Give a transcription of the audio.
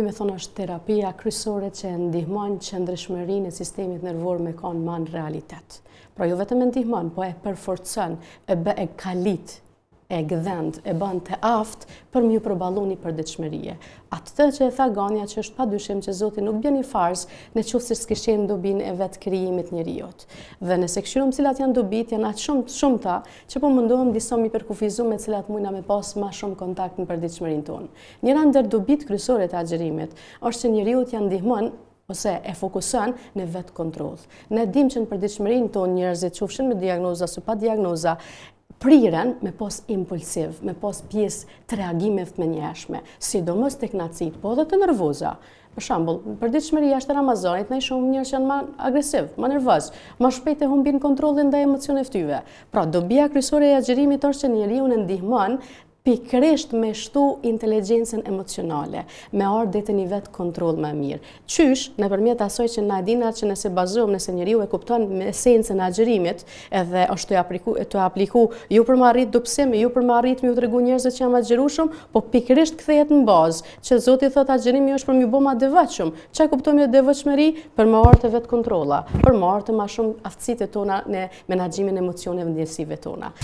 me thonë është terapia kryesore që ndihmon qëndrueshmërinë e sistemit nervor me kanë më në realitet. Pra jo vetëm e ndihmon, po e përforcon, e kalit, e gdhend, e bën të aftë për m'ju përballu një përditshmërie. Atë që e tha Gania që është padyshim që Zoti nuk bën një farz në qoftë se s'kishim dobinë e vetë krijimit njeriut. Dhe nëse këshirëm cilat janë dobit, janë atë shumëta që po mundohem disa mi përkufizu me cilat mujna me pas ma shumë kontakt në përditshmërinë tonë. Njëra ndër dobit kryesore të agjerimit është që njeriut janë ndihmon ose e fokuson në vetë kontroll. Ne dim që në përditshmërinë tonë njerëzit qofshin me diagnoza ose pa diagnoza, priren me pas impulsiv, me pas pjesë të reagimeve të menjëshme, sidomos tek knacit, po edhe të nervoza. Për shembull, përditshmëria jashtë Ramazanit, ne shohim njerëz që janë më agresiv, më nervoz, më shpejt e humbin kontrollin ndaj emocioneve të tyre. Pra, dobia kryesore e agjerimit është që njeriu e ndihmon pikërisht me shtu inteligjencën emocionale, me ardhur deri te një vetë kontroll më mirë. Qysh, nëpërmjet asaj që na dinat që nëse bazohem, nëse njeriu e kupton me esencën e agjerimit, edhe është të apliku jo për më arrit dobësim, jo për më arrit me u tregu njerëzve që janë agjerueshëm, po pikërisht kthehet në bazë, që Zoti thotë agjerimi është për m'ju bë më devotshëm. Çfarë kuptojmë me devotshmëri? Për më ardhur te vetë kontrolla, për më ardhur të më shumë aftësitë tona në menaxhimin e emocioneve dhe ndjesive tona.